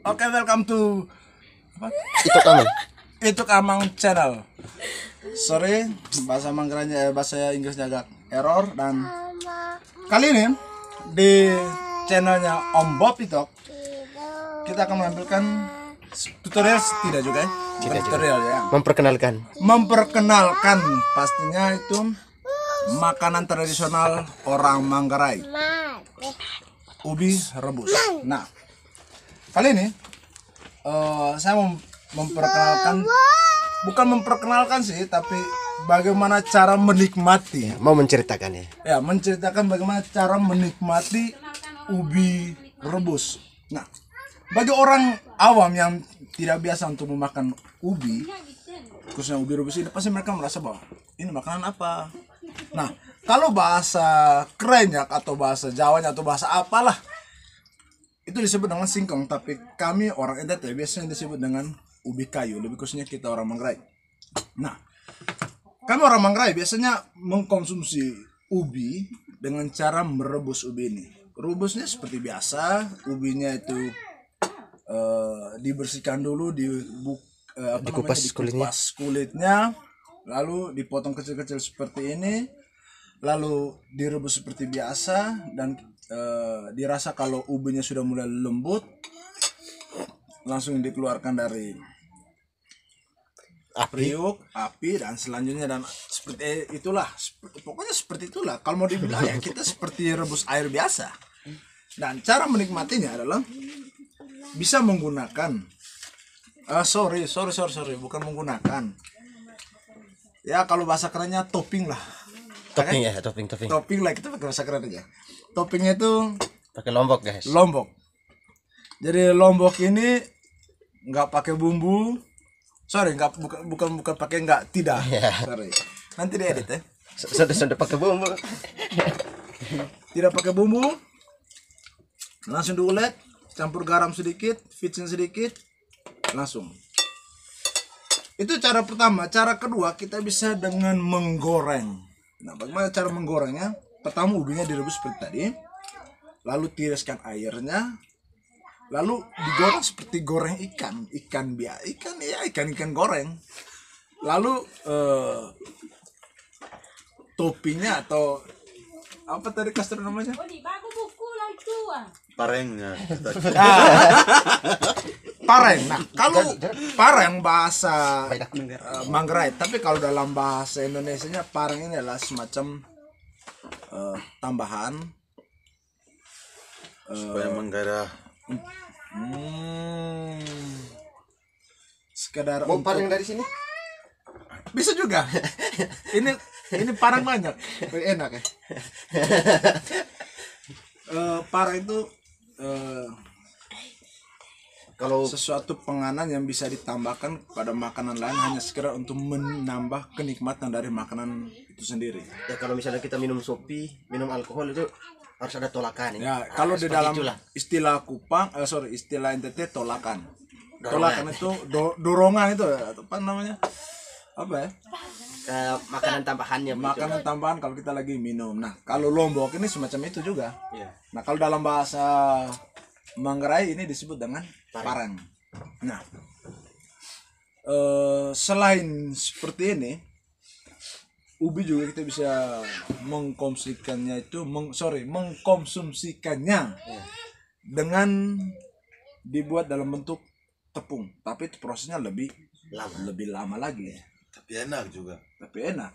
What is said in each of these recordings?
Oke, welcome to apa? Itu Kamang. Itu Kamang channel. Sorry, bahasa Manggaranya bahasa Inggrisnya agak error. Dan kali ini di channelnya Om Bob Itok kita akan menampilkan tutorial, tidak juga ya? Bukan tutorial ya. Memperkenalkan pastinya itu makanan tradisional orang Manggarai, ubi rebus. Nah, kali ini saya mau memperkenalkan, bukan memperkenalkan sih, tapi bagaimana cara menikmati. Mau menceritakan ya? Ya, menceritakan bagaimana cara menikmati ubi rebus. Nah, bagi orang awam yang tidak biasa untuk memakan ubi, khususnya ubi rebus ini, pasti mereka merasa bahwa ini makanan apa. Nah, kalau bahasa kerennya atau bahasa Jawanya atau bahasa apalah, itu disebut dengan singkong. Tapi kami orang NTT biasanya disebut dengan ubi kayu, lebih khususnya kita orang Manggarai. Nah, kami orang Manggarai biasanya mengkonsumsi ubi dengan cara merebus ubi ini. Rebusnya seperti biasa, ubinya itu dibersihkan dulu, dikupas kulitnya, lalu dipotong kecil-kecil seperti ini, lalu direbus seperti biasa. Dan dirasa kalau ubinya sudah mulai lembut, langsung dikeluarkan dari periuk, api, dan selanjutnya, dan seperti itulah, pokoknya seperti itulah. Kalau mau dibilang ya, kita seperti rebus air biasa. Dan cara menikmatinya adalah bisa menggunakan bukan menggunakan, ya kalau bahasa kerennya topping lah. Topping ya, topping. Topping lah, kita pakai bahasa keren aja. Toppingnya itu Pakai lombok, guys. lombok. Jadi lombok ini nggak pakai bumbu. Sorry, nggak, bukan pakai, nggak, tidak. Yeah. Sorry, nanti diedit ya. Sudah pakai bumbu. Tidak pakai bumbu, langsung diulet, campur garam sedikit, vicin sedikit, langsung. Itu cara pertama. Cara kedua, kita bisa dengan menggoreng. Nah, bagaimana cara menggorengnya? Pertama, ubinya direbus seperti tadi, lalu tiriskan airnya, lalu digoreng seperti goreng ikan goreng. Lalu toppingnya atau apa tadi Castro namanya? Parengnya. Pareng. Nah, kalau pareng bahasa Manggarai, tapi kalau dalam bahasa Indonesianya pareng ini adalah semacam tambahan Supaya menggairah. sekedar Mau untuk, pareng dari sini? bisa juga. ini pareng banyak, enak ya. Pareng itu Kalau sesuatu penganan yang bisa ditambahkan pada makanan lain hanya sekedar untuk menambah kenikmatan dari makanan itu sendiri. ya, kalau misalnya kita minum sopi, minum alkohol itu harus ada tolakan Ya, kalau di seperti dalam itulah. istilah istilah NTT tolakan. Dorongan. Tolakan itu dorongan itu apa namanya? Apa ya? Makanan tambahannya begitu. Makanan tambahan kalau kita lagi minum. Nah, kalau lombok ini semacam itu juga. Iya. Nah, kalau dalam bahasa Manggarai ini disebut dengan pareng. Nah, selain seperti ini, ubi juga kita bisa mengkonsumsikannya dengan dibuat dalam bentuk tepung, tapi itu prosesnya lebih lama lagi. Tapi enak juga. Tapi enak.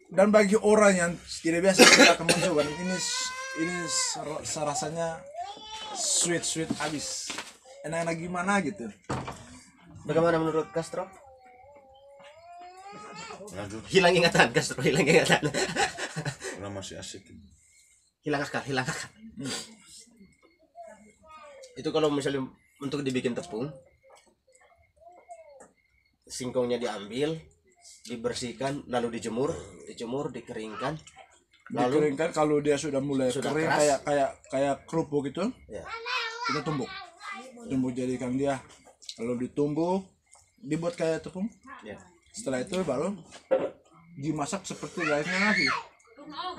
Dan bagi orang yang tidak biasa, kita akan mencoba ini rasanya sweet abis, enak gimana gitu. Bagaimana menurut Castro? Lanjut. Hilang ingatan Castro, hilang ingatan. Orang masih asik. hilang akal. Itu kalau misalnya untuk dibikin tepung, singkongnya diambil, dibersihkan, lalu dijemur, dikeringkan. Lalu Dikeringkan, kalau dia sudah mulai kering keras. kayak kerupuk gitu, ya, kita tumbuk jadikan dia, lalu ditumbuk, dibuat kayak tepung. ya. Setelah itu baru dimasak seperti layaknya nasi.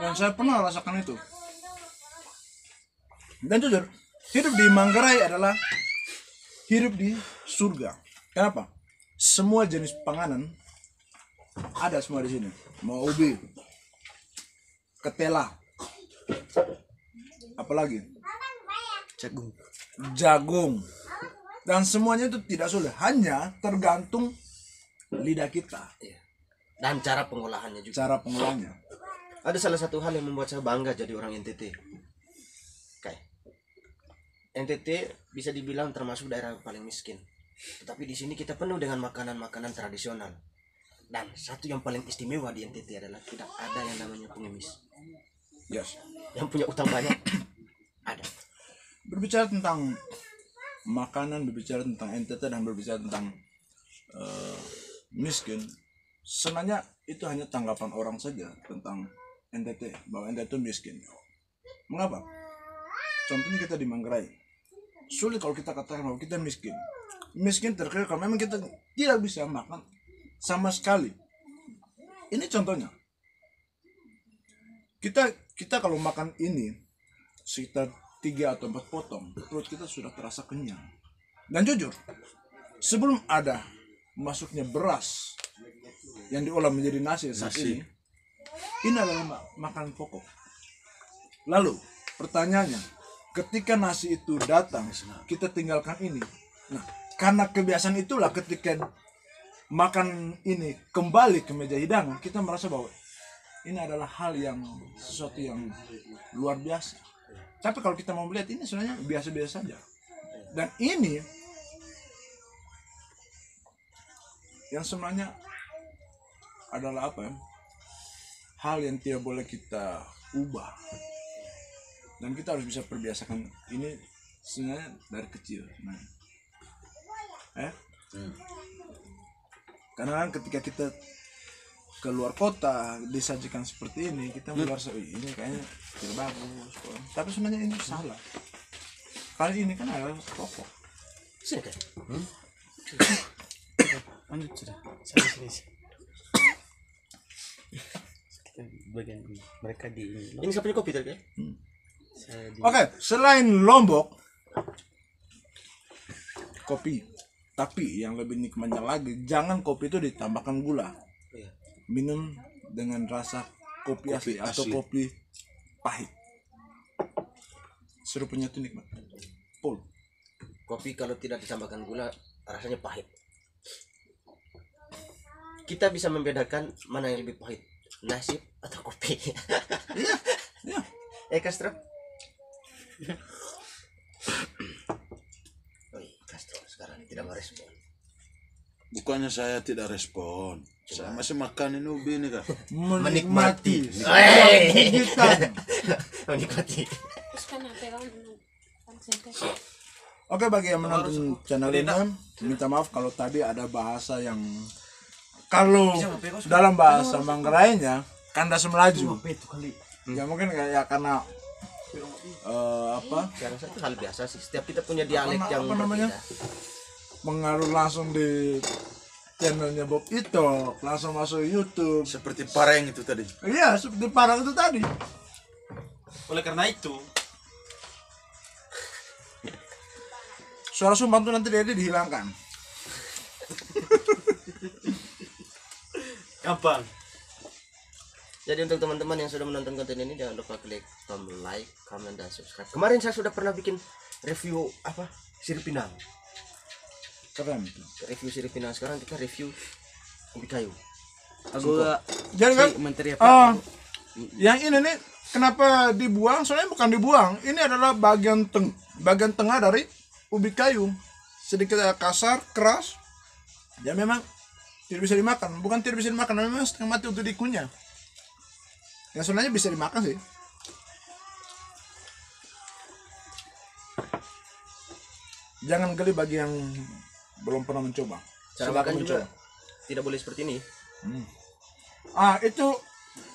Dan saya pernah rasakan itu. Dan jujur, hidup di Manggarai adalah hidup di surga. Kenapa? Semua jenis panganan ada semua di sini. Mau ubi, ketela, apalagi Jagung. jagung, dan semuanya itu tidak sulit, hanya tergantung lidah kita, Iya. Dan cara pengolahannya juga. cara pengolahnya. Ada salah satu hal yang membuat saya bangga jadi orang NTT. Kayak NTT bisa dibilang termasuk daerah paling miskin. Tetapi di sini kita penuh dengan makanan-makanan tradisional. Dan satu yang paling istimewa di NTT adalah tidak ada yang namanya pengemis. Yes. Yang punya utang banyak ada. Berbicara tentang makanan, berbicara tentang NTT, dan berbicara tentang miskin, sebenarnya itu hanya tanggapan orang saja tentang NTT, bahwa NTT itu miskin. Mengapa? Contohnya kita di Manggarai, sulit kalau kita katakan bahwa kita miskin. Miskin terkira kalau memang kita tidak bisa makan sama sekali. Ini contohnya. Kita kalau makan ini sekitar 3 atau 4 potong, perut kita sudah terasa kenyang. Dan jujur, sebelum ada masuknya beras yang diolah menjadi nasi saat ini adalah makanan pokok. Lalu pertanyaannya, ketika nasi itu datang, kita tinggalkan ini. Nah, karena kebiasaan itulah ketika makan ini kembali ke meja hidangan, kita merasa bahwa ini adalah hal yang sesuatu yang luar biasa. Tapi kalau kita mau melihat, ini sebenarnya biasa-biasa saja. Dan ini yang sebenarnya adalah apa ya? Hal yang tidak boleh kita ubah. Dan kita harus bisa perbiasakan ini sebenarnya dari kecil. Karena kan ketika kita keluar kota disajikan seperti ini, kita merasa ini kayaknya tidak bagus. Tapi sebenarnya ini salah. Kali ini kan adalah pokok. Sini kan? Lanjut sudah. Sini. Kita bagian ini. Mereka di ini. Ini siapa kopi tadi ya? Saya di Oke, selain Lombok, kopi. Tapi yang lebih nikmatnya lagi, jangan kopi itu ditambahkan gula. Iya. Minum dengan rasa kopi asli atau kopi pahit. Serupnya itu nikmat. Full. Kopi kalau tidak ditambahkan gula rasanya pahit. Kita bisa membedakan mana yang lebih pahit, nasi atau kopi. Ya. Castro. Castro sekarang tidak merespon. Bukannya saya tidak respon. Saya masih makan ini ubi ini kak. Menikmati. Hey. Gigitan. Menikmati. Oke, bagi yang menonton channel ini, minta maaf kalau tadi ada bahasa yang kalau dalam bahasa Manggarainya kandas melaju. Ya mungkin kayak karena Saya rasa itu hal biasa sih. Setiap kita punya dialek Apa yang namanya? berbeda. Pengaruh langsung di channelnya Bob Ito, langsung masuk YouTube. Seperti pareng itu tadi. Iya, seperti parang itu tadi. oleh karena itu Suara sumbang tuh nanti dia dihilangkan. gampang. Jadi untuk teman-teman yang sudah menonton konten ini, jangan lupa klik tombol like, comment, dan subscribe. Kemarin saya sudah pernah bikin review apa? Sirip Pinang. Keren itu. Review sirip Pinang. Sekarang kita review ubi kayu. Aku Jadi kan menteri apa? yang ini nih kenapa dibuang? Soalnya bukan dibuang. Ini adalah bagian tengah dari ubi kayu. Sedikit kasar, keras. Ya memang tidak bisa dimakan. Bukan tidak bisa dimakan, memang setengah mati untuk dikunyah. Yang sebenarnya bisa dimakan sih. Jangan geli bagi yang belum pernah mencoba. Cara makan juga tidak boleh seperti ini. Itu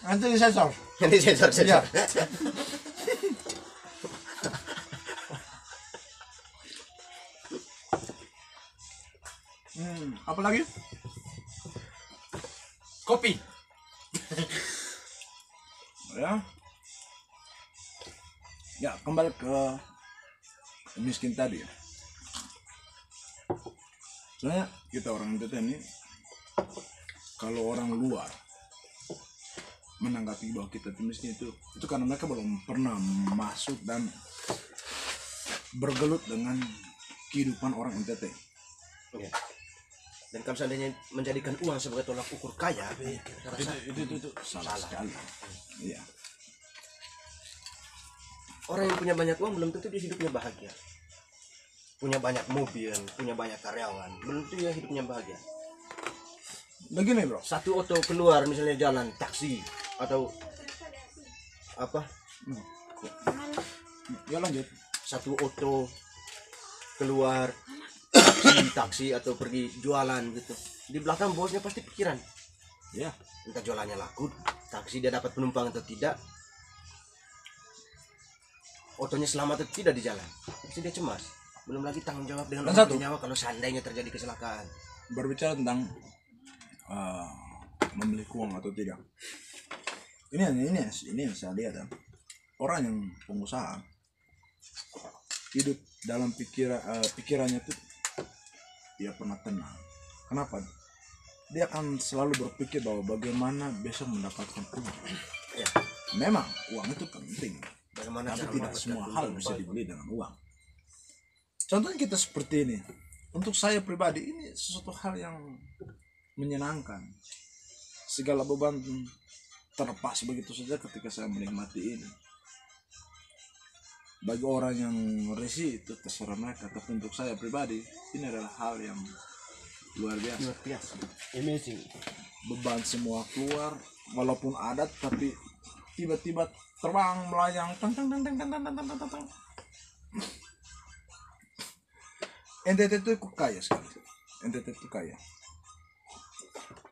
nanti disensor. Ini sensor. Ya. Apa lagi? Kopi. Ya, kembali ke miskin tadi. Soalnya kita orang NTT ini, kalau orang luar menanggapi bahwa kita itu miskin itu karena mereka belum pernah masuk dan bergelut dengan kehidupan orang NTT. Ya. Dan kalau seandainya menjadikan uang sebagai tolak ukur kaya, saya rasa Itu salah sekali. Iya. orang yang punya banyak uang belum tentu dia hidupnya bahagia. Punya banyak mobil, punya banyak karyawan, belum tentu dia hidupnya bahagia. Begini bro, Satu auto keluar misalnya jalan taksi atau apa? ya lanjut. Satu auto keluar taksi atau pergi jualan gitu. Di belakang bosnya pasti pikiran. Ya, Entah jualannya laku, taksi dia dapat penumpang atau tidak. Otonya selamat atau tidak di jalan. Pasti dia cemas. Belum lagi tanggung jawab dengan Dan orang satu. bernyawa kalau seandainya terjadi kecelakaan. berbicara tentang memiliki uang atau tidak. Ini yang saya lihat ya. Orang yang pengusaha hidup dalam pikirannya tuh dia pernah tenang. Kenapa? Dia akan selalu berpikir bahwa bagaimana besok mendapatkan uang. Ya, Memang uang itu penting, bagaimana tapi cara tidak mendapatkan semua uang hal yang bisa baik? dibeli dengan uang. Contohnya kita seperti ini. Untuk saya pribadi ini sesuatu hal yang menyenangkan. Segala beban terlepas begitu saja ketika saya menikmati ini. Bagi orang yang risih itu terserah mereka, tapi untuk saya pribadi ini adalah hal yang luar biasa. Amazing. Beban semua keluar, walaupun ada tapi tiba-tiba terbang melayang tang tang tang tang tang tang tang tang tang. NTT itu kaya sekali. NTT itu kaya.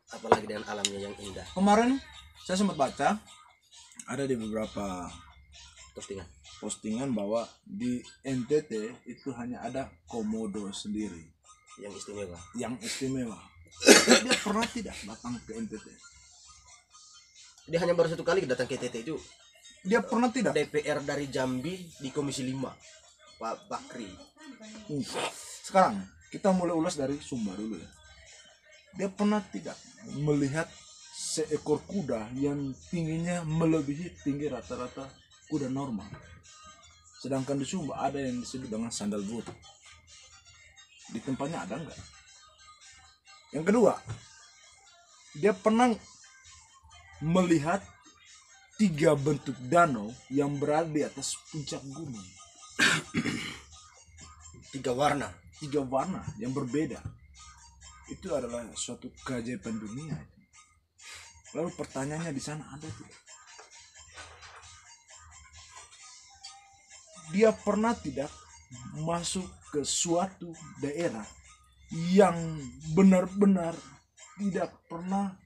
Apalagi dengan alamnya yang indah. Kemarin saya sempat baca ada di beberapa postingan bahwa di NTT itu hanya ada komodo sendiri Yang istimewa. yang istimewa. Dia pernah tidak datang ke NTT? Dia hanya baru satu kali datang ke TT itu. Dia pernah tidak? DPR dari Jambi di Komisi 5. Pak Bakri. Sekarang kita mulai ulas dari Sumba dulu ya. Dia pernah tidak melihat seekor kuda yang tingginya melebihi tinggi rata-rata kuda normal? Sedangkan di Sumba ada yang disebut dengan sandalwood. Di tempatnya ada enggak? Yang kedua, dia pernah melihat 3 bentuk danau yang berada di atas puncak gunung. 3 warna. 3 warna yang berbeda. Itu adalah suatu keajaiban dunia. Lalu pertanyaannya di sana ada tuh. Dia pernah tidak masuk ke suatu daerah yang benar-benar tidak pernah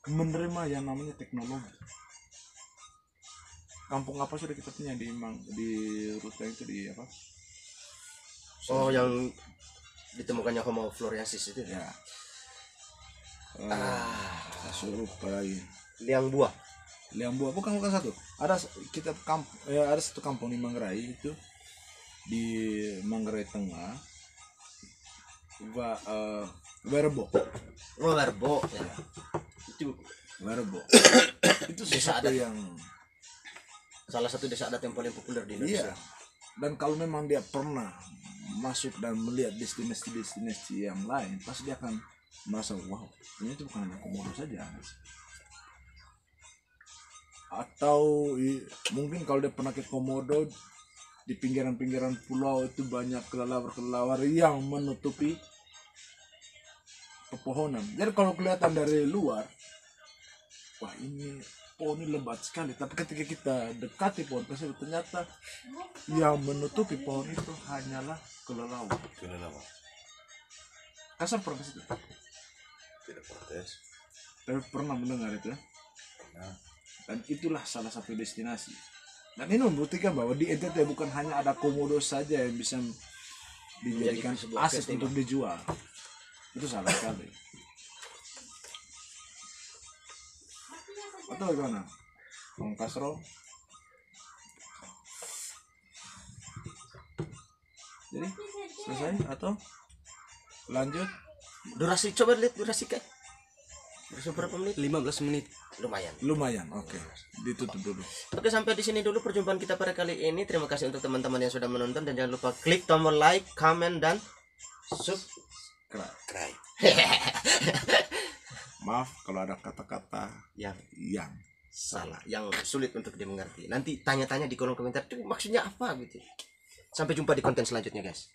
menerima yang namanya teknologi? Kampung apa sudah kita punya di Ruteng itu di apa? Oh, yang ditemukannya Homo floresiensis itu. Ya. Saya suruh lupa lagi. Liang buah. Liang buah bukan satu. Ada ada satu kampung di Manggarai itu di Manggarai Tengah. Werebo. Oh, Werbo. Ya. Itu Werebo. Itu Desa sesuatu adat. yang salah satu desa adat yang paling populer di Indonesia. iya. Dan kalau memang dia pernah masuk dan melihat destinasi yang lain, pasti dia akan merasa wow, ini itu bukan hanya komodo saja. Atau mungkin kalau dia pernah ke Komodo, di pinggiran-pinggiran pulau itu banyak kelelawar-kelelawar yang menutupi pepohonan. Jadi kalau kelihatan dari luar, wah ini pohon ini lebat sekali. Tapi ketika kita dekati pohon tersebut, ternyata yang menutupi pohon itu hanyalah kelelawar. Kelelawar. Kasar pernah ke situ? Tidak protes. Tapi pernah mendengar itu ya? Nah, Dan itulah salah satu destinasi. Dan ini membuktikan bahwa di NTT bukan hanya ada komodo saja yang bisa dijadikan Menjadi sebuah aset festival. untuk dijual. Itu salah sekali. Atau bagaimana? Bang Kasro? Jadi selesai atau lanjut? Durasi, coba lihat durasi kayak. Durasi berapa menit? 15 menit. Lumayan. Lumayan, oke. Ditutup dulu. Oke, sampai di sini dulu perjumpaan kita pada kali ini. Terima kasih untuk teman-teman yang sudah menonton dan jangan lupa klik tombol like, comment dan subscribe. Maaf kalau ada kata-kata Yang yang salah. yang sulit untuk dimengerti. Nanti tanya-tanya di kolom komentar itu maksudnya apa gitu. Sampai jumpa di konten selanjutnya, guys.